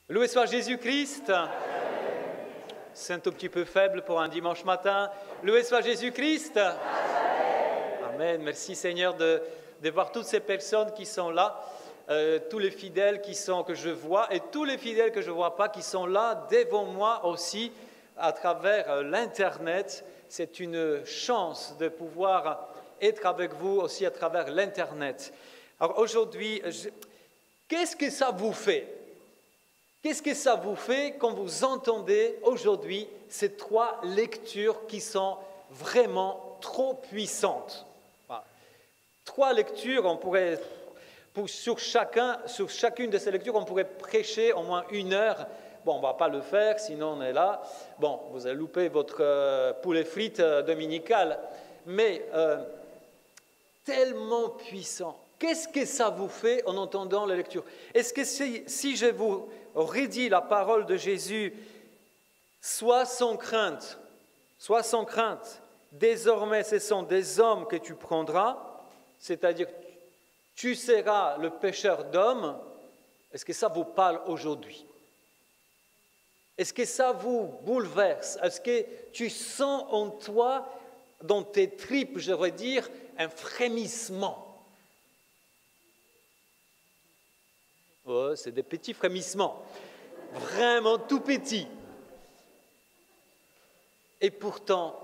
Loué soit Jésus-Christ. C'est un tout petit peu faible pour un dimanche matin. Loué soit Jésus-Christ. Amen. Merci Seigneur de voir toutes ces personnes qui sont là, tous les fidèles que je vois et tous les fidèles que je ne vois pas qui sont là devant moi aussi à travers l'Internet. C'est une chance de pouvoir être avec vous aussi à travers l'Internet. Alors aujourd'hui, qu'est-ce que ça vous fait? Qu'est-ce que ça vous fait quand vous entendez aujourd'hui ces trois lectures qui sont vraiment trop puissantes? Voilà. Trois lectures, on pourrait, sur chacune de ces lectures, on pourrait prêcher au moins 1 heure. Bon, on ne va pas le faire, sinon on est là. Bon, vous avez loupé votre poulet frites dominical. Mais tellement puissant. Qu'est-ce que ça vous fait en entendant la lecture? Est-ce que si je vous redis la parole de Jésus, sois sans crainte, désormais ce sont des hommes que tu prendras, c'est-à-dire tu seras le pêcheur d'hommes, est-ce que ça vous parle aujourd'hui? Est-ce que ça vous bouleverse? Est-ce que tu sens en toi, dans tes tripes, je veux dire, un frémissement? Oh, c'est des petits frémissements, vraiment tout petits. Et pourtant,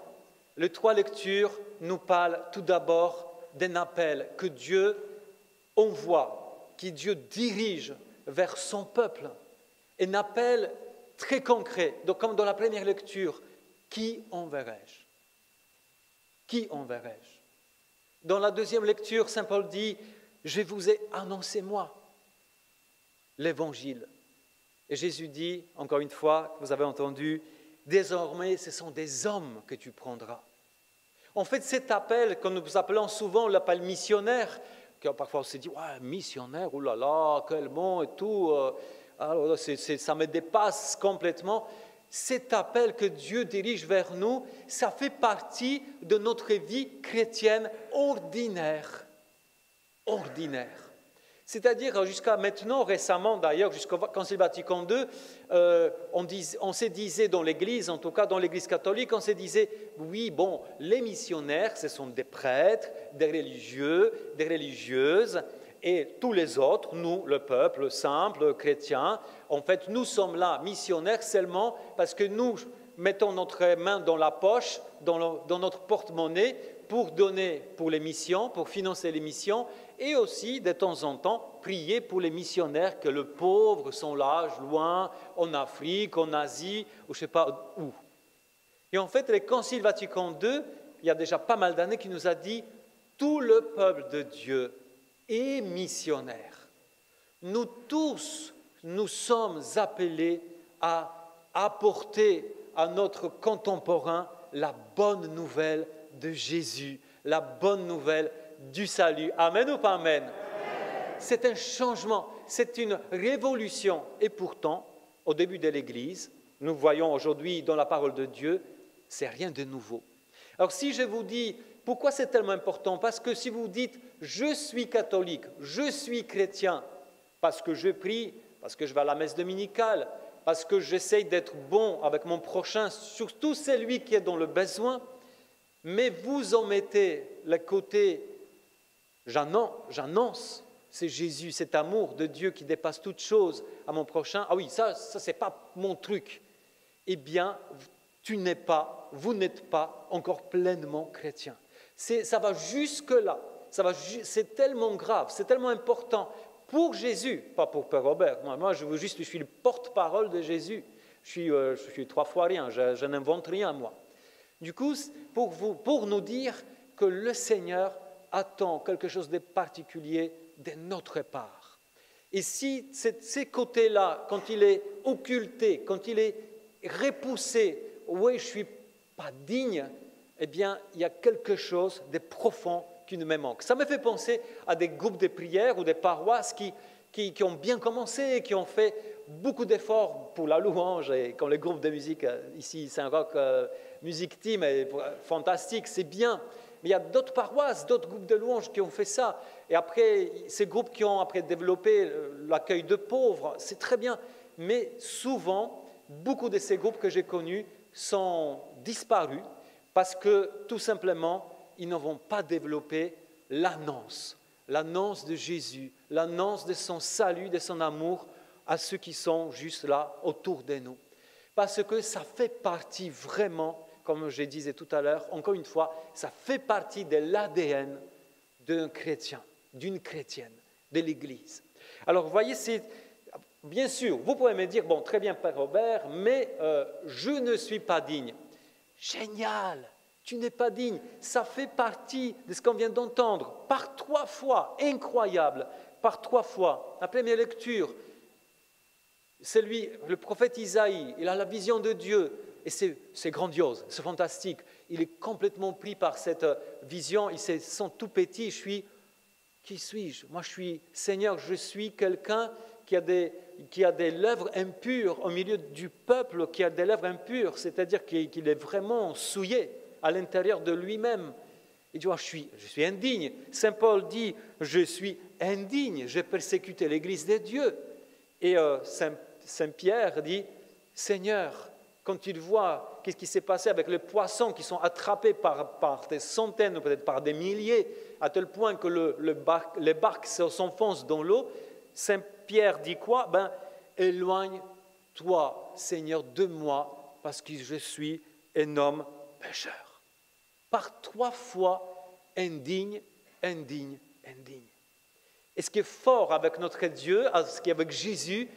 les trois lectures nous parlent tout d'abord d'un appel que Dieu envoie, que Dieu dirige vers son peuple. Un appel très concret, donc comme dans la première lecture, qui enverrai-je? Qui enverrai-je? Dans la deuxième lecture, Saint Paul dit, je vous ai annoncé moi l'Évangile. Et Jésus dit, encore une fois, vous avez entendu, désormais ce sont des hommes que tu prendras. En fait, cet appel, que nous appelons souvent l'appel missionnaire, que parfois on se dit, ouais, missionnaire, oh là là, quel mot et tout, alors, ça me dépasse complètement. Cet appel que Dieu dirige vers nous, ça fait partie de notre vie chrétienne ordinaire. Ordinaire. C'est-à-dire, jusqu'à maintenant, récemment d'ailleurs, jusqu'au Concile Vatican II, on se disait dans l'Église, en tout cas dans l'Église catholique, on se disait, oui, bon, les missionnaires, ce sont des prêtres, des religieux, des religieuses, et tous les autres, nous, le peuple simple, chrétien, en fait, nous sommes là, missionnaires seulement parce que nous mettons notre main dans la poche, dans notre porte-monnaie, pour donner pour les missions, pour financer les missions, et aussi, de temps en temps, prier pour les missionnaires que les pauvres sont là, loin, en Afrique, en Asie, ou je ne sais pas où. Et en fait, le Concile Vatican II, il y a déjà pas mal d'années, qui nous a dit « Tout le peuple de Dieu est missionnaire. Nous tous, nous sommes appelés à apporter à notre contemporain la bonne nouvelle de Jésus, la bonne nouvelle du salut. » Amen ou pas amen? C'est un changement, c'est une révolution. Et pourtant, au début de l'Église, nous voyons aujourd'hui dans la parole de Dieu, c'est rien de nouveau. Alors si je vous dis, pourquoi c'est tellement important? Parce que si vous dites, je suis catholique, je suis chrétien, parce que je prie, parce que je vais à la messe dominicale, parce que j'essaye d'être bon avec mon prochain, surtout celui qui est dans le besoin, mais vous en mettez le côté, j'annonce, c'est Jésus, cet amour de Dieu qui dépasse toute chose à mon prochain. Ah oui, ça c'est pas mon truc. Eh bien, vous n'êtes pas encore pleinement chrétien. Ça va jusque-là. C'est tellement grave, c'est tellement important pour Jésus, pas pour Père Robert. Moi, je suis le porte-parole de Jésus. Je suis 3 fois rien, je n'invente rien, moi. Du coup, pour nous dire que le Seigneur attend quelque chose de particulier de notre part. Et si ces côtés-là, quand il est occulté, quand il est repoussé, oui, je ne suis pas digne, eh bien, il y a quelque chose de profond qui me manque. Ça me fait penser à des groupes de prière ou des paroisses qui ont bien commencé, qui ont fait beaucoup d'efforts pour la louange. Et quand le groupe de musique, ici Saint-Roch, Musique Team, est fantastique, c'est bien. Mais il y a d'autres paroisses, d'autres groupes de louanges qui ont fait ça. Et après, ces groupes qui ont après développé l'accueil de pauvres, c'est très bien. Mais souvent, beaucoup de ces groupes que j'ai connus sont disparus parce que tout simplement, ils ne vont pas développer l'annonce de Jésus, l'annonce de son salut, de son amour à ceux qui sont juste là autour de nous. Parce que ça fait partie vraiment, comme je disais tout à l'heure, encore une fois, ça fait partie de l'ADN d'un chrétien, d'une chrétienne, de l'Église. Alors, vous voyez, bien sûr, vous pouvez me dire, bon, très bien, Père Robert, mais je ne suis pas digne. Génial, tu n'es pas digne. Ça fait partie de ce qu'on vient d'entendre, par 3 fois, incroyable, par 3 fois. La première lecture, c'est lui, le prophète Isaïe, il a la vision de Dieu, et c'est grandiose, c'est fantastique. Il est complètement pris par cette vision, il se sent tout petit, qui suis-je? Moi je suis Seigneur, je suis quelqu'un qui a des lèvres impures au milieu du peuple, qui a des lèvres impures, c'est-à-dire qu'il est vraiment souillé à l'intérieur de lui-même. Il dit, je suis indigne. Saint Paul dit, je suis indigne, j'ai persécuté l'Église de Dieu. Et Saint Pierre dit, Seigneur, quand il voit qu'est-ce qui s'est passé avec les poissons qui sont attrapés par des centaines, ou peut-être par des milliers, à tel point que les barques s'enfoncent dans l'eau, Saint Pierre dit quoi? Éloigne-toi, Seigneur, de moi, parce que je suis un homme pécheur. Par 3 fois, indigne, indigne, indigne. Et ce qui est fort avec notre Dieu, ce qui est avec Jésus,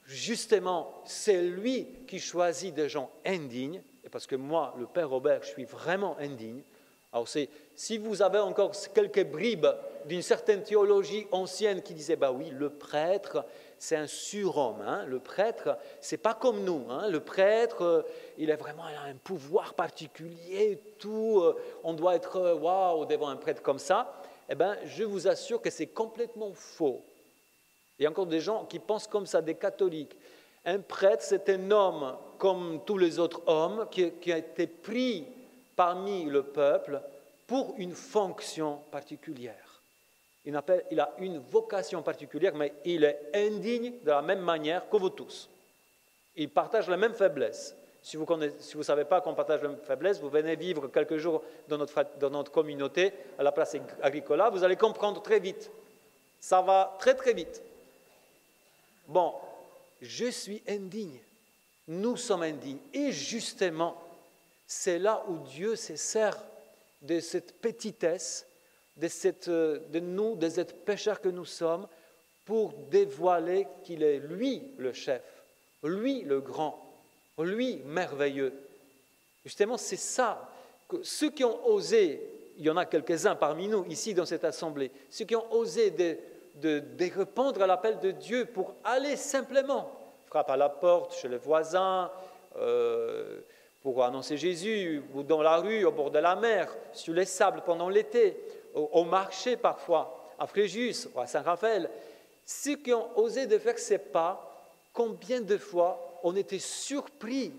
justement, c'est lui qui choisit des gens indignes, et parce que moi, le Père Robert, je suis vraiment indigne. Alors si vous avez encore quelques bribes d'une certaine théologie ancienne qui disait, oui, le prêtre, c'est un surhomme. Hein? Le prêtre, c'est pas comme nous. Hein? Le prêtre, il a un pouvoir particulier, tout. On doit être waouh devant un prêtre comme ça. Eh bien, je vous assure que c'est complètement faux. Il y a encore des gens qui pensent comme ça, des catholiques. Un prêtre, c'est un homme comme tous les autres hommes qui a été pris parmi le peuple pour une fonction particulière. Il a une vocation particulière, mais il est indigne de la même manière que vous tous. Il partage la même faiblesse. Si vous ne savez pas qu'on partage la même faiblesse, vous venez vivre quelques jours dans notre communauté, à la place Agricola, vous allez comprendre très vite. Ça va très très vite. Bon, je suis indigne. Nous sommes indignes. Et justement, c'est là où Dieu se sert de cette petitesse, de nous, de cette pécheur que nous sommes, pour dévoiler qu'il est lui le chef, lui le grand, lui merveilleux. Justement, c'est ça. Que ceux qui ont osé, il y en a quelques-uns parmi nous, ici dans cette assemblée, ceux qui ont osé de répondre à l'appel de Dieu pour aller simplement, frapper à la porte chez les voisins, pour annoncer Jésus, ou dans la rue, au bord de la mer, sur les sables pendant l'été, au marché parfois, à Fréjus, ou à Saint-Raphaël. Ceux qui ont osé de faire ces pas, combien de fois on était surpris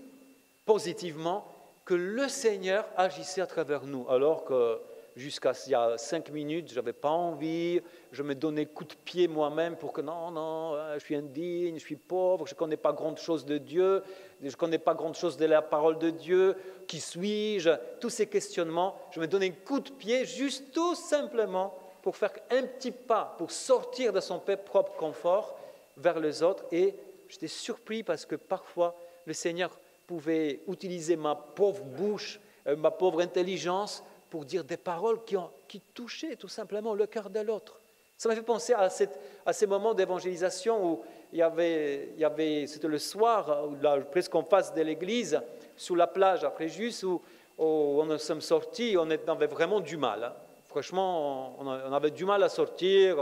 positivement que le Seigneur agissait à travers nous, alors que jusqu'à il y a 5 minutes, je n'avais pas envie, je me donnais coup de pied moi-même pour que non, je suis indigne, je suis pauvre, je ne connais pas grand-chose de Dieu, je ne connais pas grand-chose de la parole de Dieu, qui suis-je? Tous ces questionnements, je me donnais un coup de pied juste tout simplement pour faire un petit pas, pour sortir de son propre confort vers les autres. Et j'étais surpris parce que parfois, le Seigneur pouvait utiliser ma pauvre bouche, ma pauvre intelligence, pour dire des paroles qui touchaient tout simplement le cœur de l'autre. Ça m'a fait penser à ces moments d'évangélisation où il y avait c'était le soir, presque en face de l'église, sous la plage après juste, où on sommes sortis, on avait vraiment du mal. Hein. Franchement, on avait du mal à sortir,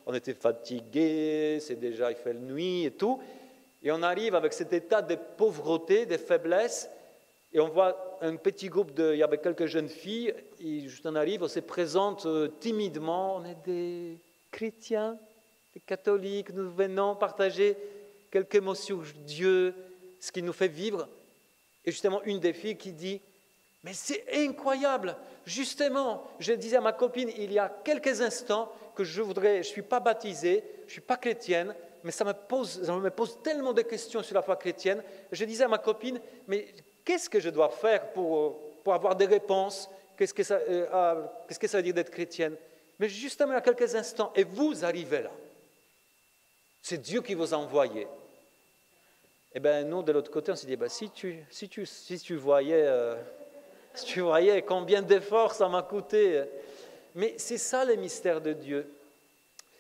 on était fatigués, il fait nuit et tout. Et on arrive avec cet état de pauvreté, de faiblesse, et on voit un petit groupe, il y avait quelques jeunes filles, et juste on arrive, on se présente timidement, on est des chrétiens, des catholiques, nous venons partager quelques mots sur Dieu, ce qui nous fait vivre. Et justement, une des filles qui dit, Mais c'est incroyable. Justement, je disais à ma copine il y a quelques instants que je ne suis pas baptisée, je ne suis pas chrétienne, mais ça me pose tellement de questions sur la foi chrétienne. Je disais à ma copine, mais qu'est-ce que je dois faire pour avoir des réponses? Qu'est-ce que ça veut dire d'être chrétienne? Mais justement, il y a quelques instants, et vous arrivez là. C'est Dieu qui vous a envoyé. Eh bien, nous, de l'autre côté, on s'est dit, si tu voyais combien d'efforts ça m'a coûté. Mais c'est ça le mystère de Dieu.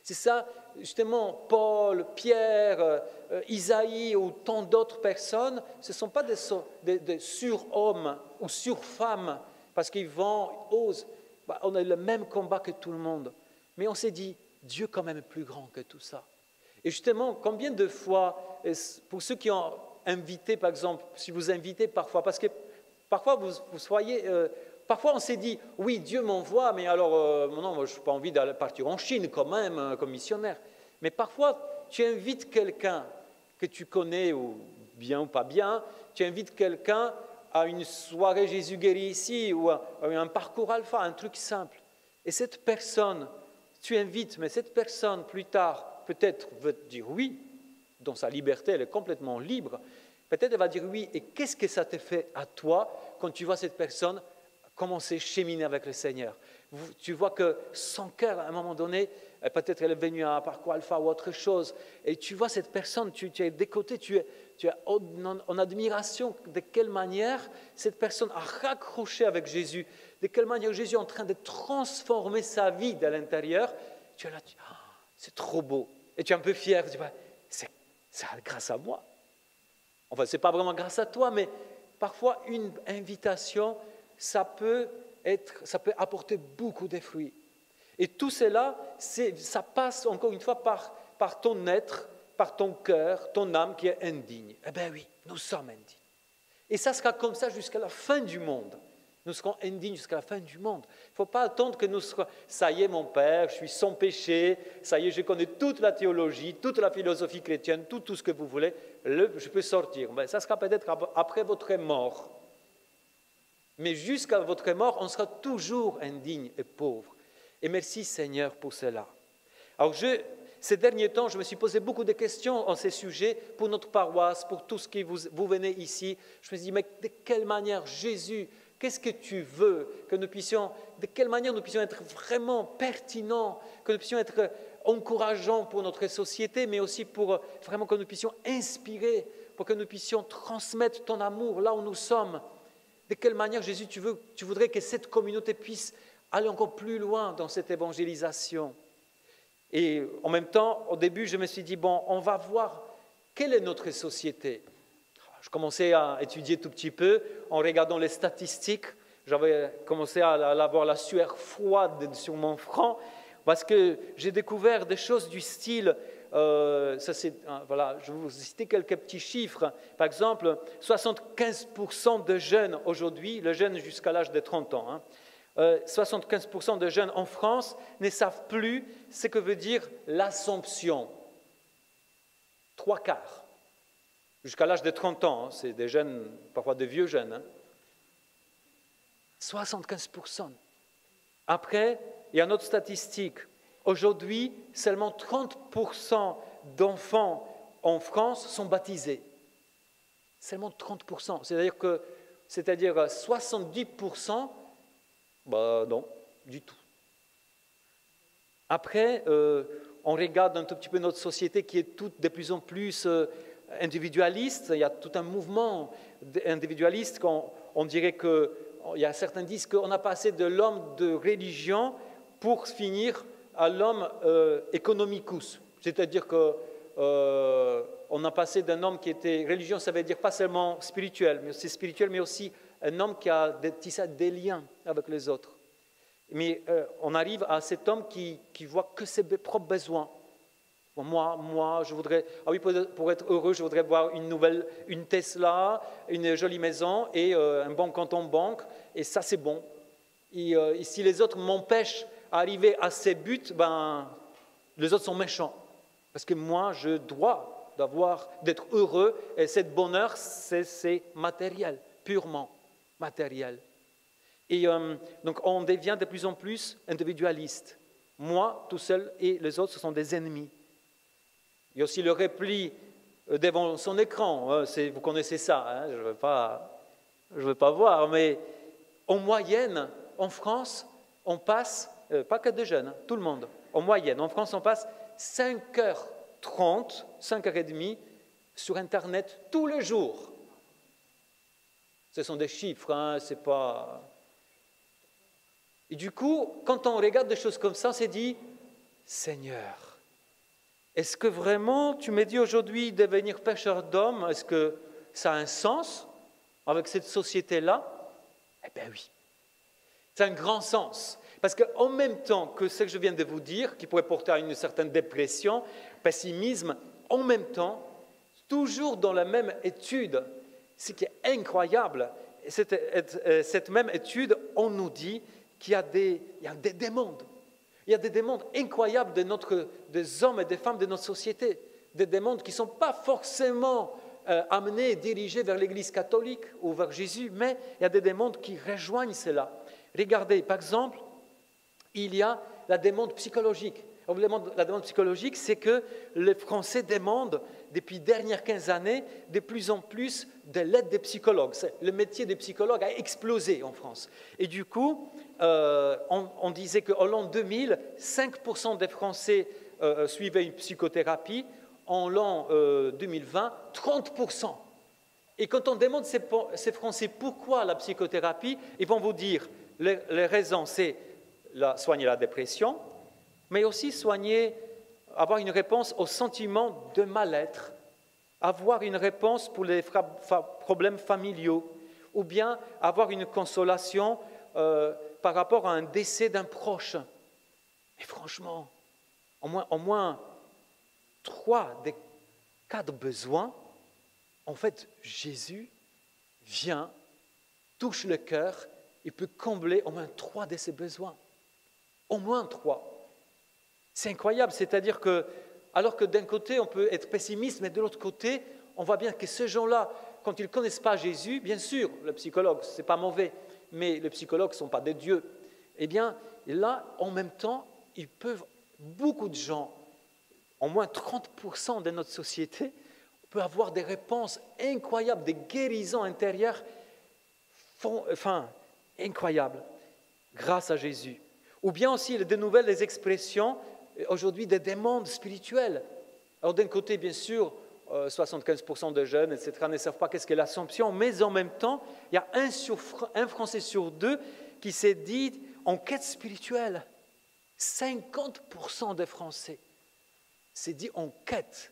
C'est ça, justement, Paul, Pierre, Isaïe ou tant d'autres personnes, ce ne sont pas des surhommes ou surfemmes, parce qu'ils osent. On a le même combat que tout le monde. Mais on s'est dit, Dieu quand même est plus grand que tout ça. Et justement, combien de fois, pour ceux qui ont invité, par exemple, si vous invitez parfois, parce que parfois parfois on s'est dit, oui, Dieu m'envoie, mais alors, non, moi, je n'ai pas envie d'aller partir en Chine quand même, comme missionnaire. Mais parfois, tu invites quelqu'un que tu connais, ou bien ou pas bien, tu invites quelqu'un à une soirée Jésus guéri ici, ou à un parcours alpha, un truc simple. Et cette personne, tu invites, mais cette personne, plus tard, peut-être veut te dire oui, dans sa liberté, elle est complètement libre. Peut-être elle va dire oui, et qu'est-ce que ça te fait à toi quand tu vois cette personne commencer à cheminer avec le Seigneur? Tu vois que son cœur, à un moment donné, peut-être elle est venue à un parcours alpha ou autre chose, et tu vois cette personne, tu es des côtés, tu es en admiration de quelle manière cette personne a raccroché avec Jésus, de quelle manière Jésus est en train de transformer sa vie de l'intérieur. Tu es là, c'est trop beau, et tu es un peu fier, tu dis, c'est grâce à moi. Enfin, ce n'est pas vraiment grâce à toi, mais parfois une invitation, ça peut apporter beaucoup de fruits. Et tout cela, ça passe encore une fois par ton être, par ton cœur, ton âme qui est indigne. Eh bien oui, nous sommes indignes. Et ça sera comme ça jusqu'à la fin du monde. Nous serons indignes jusqu'à la fin du monde. Il ne faut pas attendre que nous soyons, ça y est mon Père, je suis sans péché, ça y est, je connais toute la théologie, toute la philosophie chrétienne, tout ce que vous voulez, je peux sortir. Mais ça sera peut-être après votre mort. Mais jusqu'à votre mort, on sera toujours indigne et pauvre. Et merci Seigneur pour cela. Alors ces derniers temps, je me suis posé beaucoup de questions en ces sujets pour notre paroisse, pour tout ce qui vous venez ici. Je me suis dit, mais de quelle manière Jésus, qu'est-ce que tu veux de quelle manière nous puissions être vraiment pertinents, que nous puissions être encourageants pour notre société, mais aussi pour vraiment que nous puissions inspirer, pour que nous puissions transmettre ton amour là où nous sommes. De quelle manière, Jésus, tu voudrais que cette communauté puisse aller encore plus loin dans cette évangélisation. Et en même temps, au début, je me suis dit, on va voir quelle est notre société. Je commençais à étudier tout petit peu en regardant les statistiques. J'avais commencé à avoir la sueur froide sur mon front parce que j'ai découvert des choses du style, je vais vous citer quelques petits chiffres. Par exemple, 75% de jeunes aujourd'hui, le jeune jusqu'à l'âge de 30 ans, 75% de jeunes en France ne savent plus ce que veut dire l'Assomption. 3/4. Jusqu'à l'âge de 30 ans, c'est des jeunes, parfois des vieux jeunes. 75%. Après, il y a une autre statistique. Aujourd'hui, seulement 30% d'enfants en France sont baptisés. Seulement 30%. C'est-à-dire 70%, non, du tout. Après, on regarde un tout petit peu notre société qui est toute de plus en plus individualiste. Il y a tout un mouvement individualiste. On dirait il y a certains disent qu'on a passé de l'homme de religion pour finir à l'homme economicus. C'est-à-dire qu'on a passé d'un homme qui était religion, ça veut dire pas seulement spirituel, mais aussi un homme qui a tissé des liens avec les autres. Mais on arrive à cet homme qui voit que ses propres besoins. Moi, je voudrais, pour être heureux, je voudrais avoir une Tesla, une jolie maison et un bon compte en banque, et ça c'est bon. Et si les autres m'empêchent d'arriver à ces buts, les autres sont méchants. Parce que moi, je dois d'être heureux, et ce bonheur, c'est matériel, purement matériel. Et donc on devient de plus en plus individualiste. Moi, tout seul, et les autres, ce sont des ennemis. Il y a aussi le repli devant son écran. Vous connaissez ça, hein, je ne veux pas voir, mais en moyenne, en France, on passe, pas que des jeunes, hein, tout le monde, en moyenne, en France, on passe 5h30, 5h30 sur Internet tous les jours. Ce sont des chiffres, hein, c'est pas... Et du coup, quand on regarde des choses comme ça, on s'est dit, Seigneur, est-ce que vraiment tu m'as dit aujourd'hui de devenir pêcheur d'hommes? Est-ce que ça a un sens avec cette société-là? Eh bien oui, c'est un grand sens. Parce qu'en même temps que ce que je viens de vous dire, qui pourrait porter à une certaine dépression, pessimisme, en même temps, toujours dans la même étude, ce qui est incroyable, cette même étude, on nous dit qu'il y a des demandes. Il y a des demandes incroyables des hommes et des femmes de notre société. Des demandes qui ne sont pas forcément amenées et dirigées vers l'Église catholique ou vers Jésus, mais il y a des demandes qui rejoignent cela. Regardez, par exemple, il y a la demande psychologique. La demande psychologique, c'est que les Français demandent, depuis les dernières 15 années, de plus en plus de l'aide des psychologues. Le métier de psychologue a explosé en France. Et du coup, on disait qu'en l'an 2000, 5% des Français suivaient une psychothérapie. En l'an 2020, 30%. Et quand on demande ces Français pourquoi la psychothérapie, ils vont vous dire les raisons, c'est soigner la dépression, mais aussi avoir une réponse au sentiment de mal-être, avoir une réponse pour les problèmes familiaux, ou bien avoir une consolation par rapport à un décès d'un proche. Et franchement, au moins 3 des 4 besoins, en fait, Jésus vient, touche le cœur, il peut combler au moins 3 de ces besoins. Au moins 3. C'est incroyable, c'est-à-dire que, alors que d'un côté, on peut être pessimiste, mais de l'autre côté, on voit bien que ces gens-là, quand ils ne connaissent pas Jésus, bien sûr, le psychologue, ce n'est pas mauvais, mais les psychologues ne sont pas des dieux. Eh bien, là, en même temps, beaucoup de gens, au moins 30% de notre société, peut avoir des réponses incroyables, des guérisons intérieures, incroyables, grâce à Jésus. Ou bien aussi de nouvelles expressions, aujourd'hui des demandes spirituelles. Alors d'un côté, bien sûr, 75% des jeunes, etc., ne savent pas qu'est-ce qu'est l'Assomption, mais en même temps, il y a un Français sur 2 qui s'est dit en quête spirituelle. 50% des Français s'est dit en quête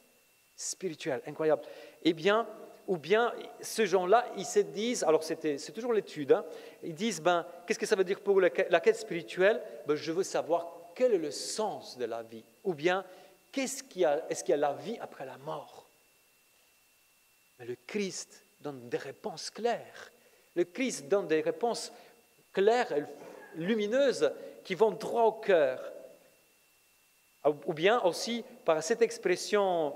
spirituelle, incroyable. Eh bien, ou bien ces gens-là, ils se disent, alors c'est toujours l'étude, hein, ils disent, qu'est-ce que ça veut dire pour la quête spirituelle? Je veux savoir quel est le sens de la vie, ou bien est-ce qu'il y a la vie après la mort? Mais le Christ donne des réponses claires. Le Christ donne des réponses claires et lumineuses qui vont droit au cœur. Ou bien aussi, par cette expression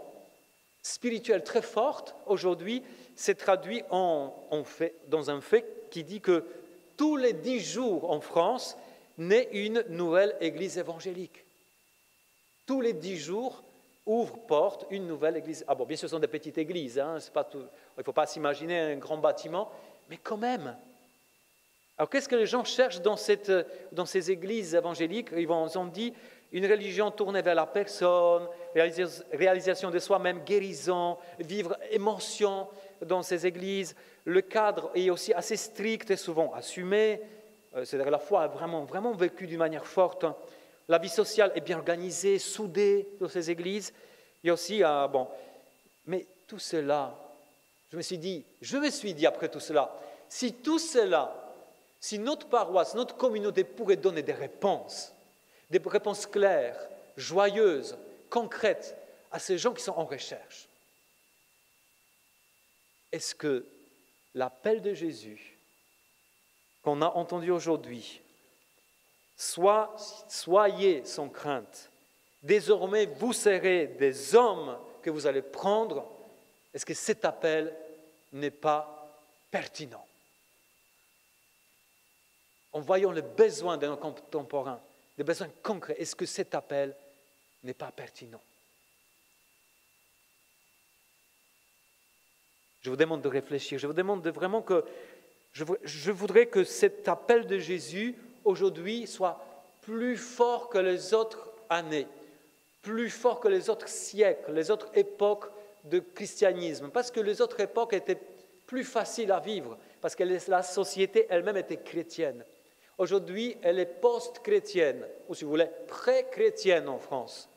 spirituelle très forte, aujourd'hui, c'est traduit dans un fait qui dit que tous les 10 jours en France naît une nouvelle église évangélique. Tous les 10 jours ouvre porte une nouvelle église. Ah bon, bien sûr, ce sont des petites églises, hein, c'est pas tout, il ne faut pas s'imaginer un grand bâtiment, mais quand même. Alors qu'est-ce que les gens cherchent dans ces églises évangéliques? Ils ont dit une religion tournée vers la personne, réalisation de soi-même, guérison, vivre émotion dans ces églises. Le cadre est aussi assez strict et souvent assumé, c'est-à-dire la foi est vraiment, vraiment vécue d'une manière forte. La vie sociale est bien organisée, soudée dans ces églises. Il y a aussi, mais tout cela, je me suis dit après tout cela, si notre paroisse, notre communauté pourrait donner des réponses claires, joyeuses, concrètes à ces gens qui sont en recherche, est-ce que l'appel de Jésus qu'on a entendu aujourd'hui, soyez sans crainte, désormais vous serez des hommes que vous allez prendre, est-ce que cet appel n'est pas pertinent? en voyant les besoins de nos contemporains, des besoins concrets, est-ce que cet appel n'est pas pertinent? Je vous demande de réfléchir, je vous demande vraiment que, je voudrais que cet appel de Jésus aujourd'hui soit plus fort que les autres années, plus fort que les autres siècles, les autres époques de christianisme, parce que les autres époques étaient plus faciles à vivre, parce que la société elle-même était chrétienne. Aujourd'hui, elle est post-chrétienne, ou si vous voulez, pré-chrétienne en France.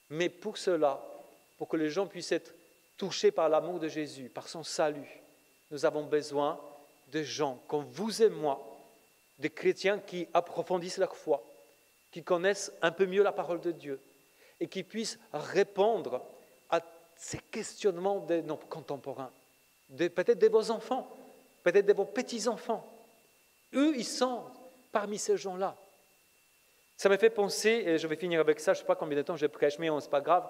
Mais pour cela, pour que les gens puissent être touchés par l'amour de Jésus, par son salut, nous avons besoin de gens comme vous et moi, des chrétiens qui approfondissent leur foi, qui connaissent un peu mieux la parole de Dieu et qui puissent répondre à ces questionnements de nos contemporains, peut-être de vos enfants, peut-être de vos petits-enfants. Eux, ils sont parmi ces gens-là. Ça me fait penser, et je vais finir avec ça, je ne sais pas combien de temps je prêche, mais ce n'est pas grave,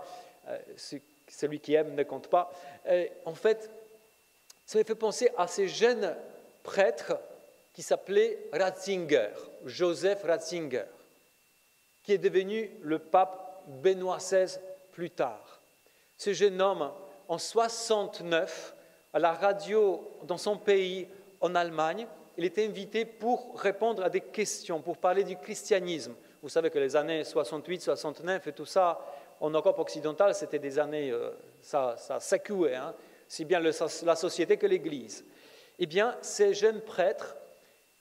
celui qui aime ne compte pas. En fait, ça me fait penser à ces jeunes prêtres qui s'appelait Ratzinger, Joseph Ratzinger, qui est devenu le pape Benoît XVI plus tard. Ce jeune homme, en 1969, à la radio dans son pays, en Allemagne, il était invité pour répondre à des questions, pour parler du christianisme. Vous savez que les années 68, 69 et tout ça, en Europe occidentale, c'était des années, ça secouait, hein, si bien la société que l'Église. Eh bien, ces jeunes prêtres,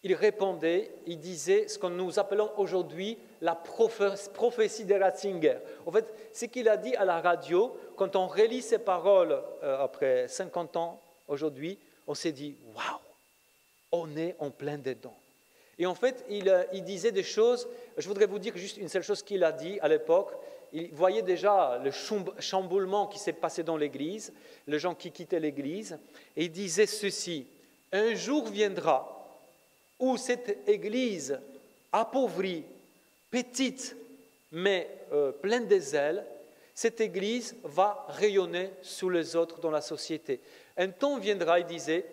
ils répondaient, ils disaient ce que nous appelons aujourd'hui la prophétie de Ratzinger. En fait, ce qu'il a dit à la radio, quand on relit ces paroles après 50 ans aujourd'hui, on s'est dit « Waouh, on est en plein dedans ». Et en fait, il disait des choses, je voudrais vous dire juste une seule chose qu'il a dit à l'époque. Il voyait déjà le chamboulement qui s'est passé dans l'Église, les gens qui quittaient l'Église, et il disait ceci, « Un jour viendra où cette Église appauvrie, petite, mais pleine des ailes, cette Église va rayonner sous les autres dans la société. Un temps viendra, il disait,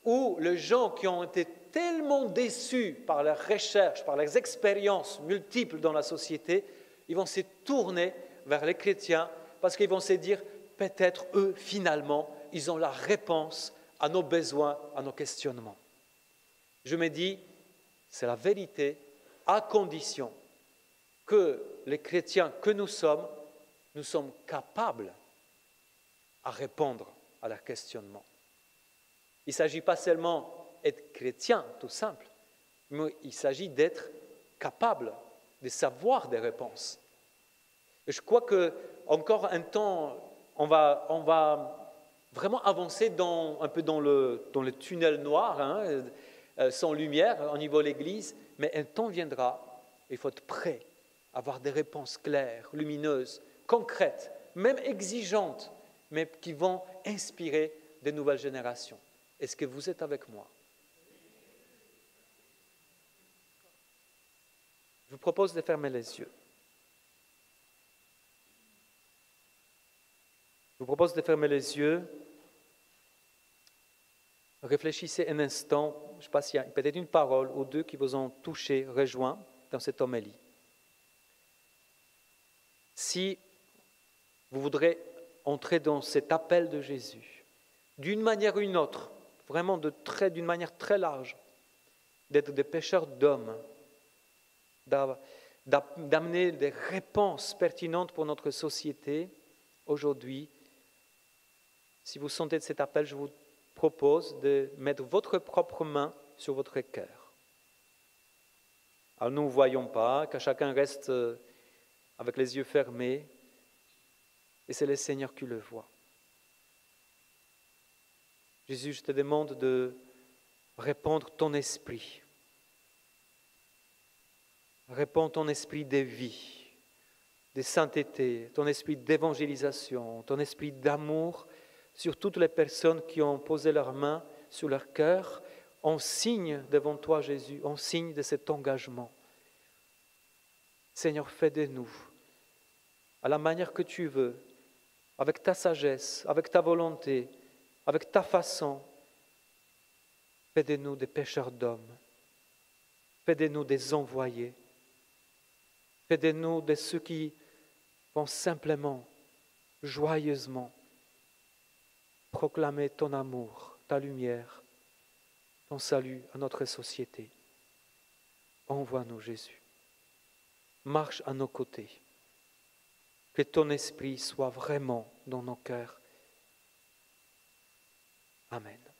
où les gens qui ont été tellement déçus par leurs recherches, par leurs expériences multiples dans la société, ils vont se tourner vers les chrétiens parce qu'ils vont se dire, peut-être eux, finalement, ils ont la réponse à nos besoins, à nos questionnements. Je me dis, c'est la vérité, à condition que les chrétiens que nous sommes capables à répondre à leurs questionnements. Il ne s'agit pas seulement d'être chrétien, tout simple, mais il s'agit d'être capable de savoir des réponses. Et je crois qu'encore un temps, on va vraiment avancer un peu dans le tunnel noir, hein, sans lumière au niveau de l'Église, mais un temps viendra, il faut être prêt à avoir des réponses claires, lumineuses, concrètes, même exigeantes, mais qui vont inspirer de nouvelles générations. Est-ce que vous êtes avec moi? Je vous propose de fermer les yeux. Je vous propose de fermer les yeux. Réfléchissez un instant. Je ne sais pas s'il y a peut-être une parole ou deux qui vous ont touché, rejoint dans cette homélie. Si vous voudrez entrer dans cet appel de Jésus, d'une manière ou une autre, vraiment d'une manière très large, d'être des pêcheurs d'hommes, d'amener des réponses pertinentes pour notre société aujourd'hui, si vous sentez cet appel, je vous propose de mettre votre propre main sur votre cœur. Alors nous ne voyons pas, que chacun reste avec les yeux fermés, et c'est le Seigneur qui le voit. Jésus, je te demande de répandre ton esprit. Répands ton esprit de vie, de sainteté, ton esprit d'évangélisation, ton esprit d'amour sur toutes les personnes qui ont posé leurs mains sur leur cœur en signe devant toi, Jésus, en signe de cet engagement. Seigneur, fais de nous, à la manière que tu veux, avec ta sagesse, avec ta volonté, avec ta façon, fais de nous des pêcheurs d'hommes, Fais de nous des envoyés. Fais de nous de ceux qui vont simplement, joyeusement, proclamer ton amour, ta lumière, ton salut à notre société. Envoie-nous, Jésus. Marche à nos côtés. Que ton esprit soit vraiment dans nos cœurs. Amen.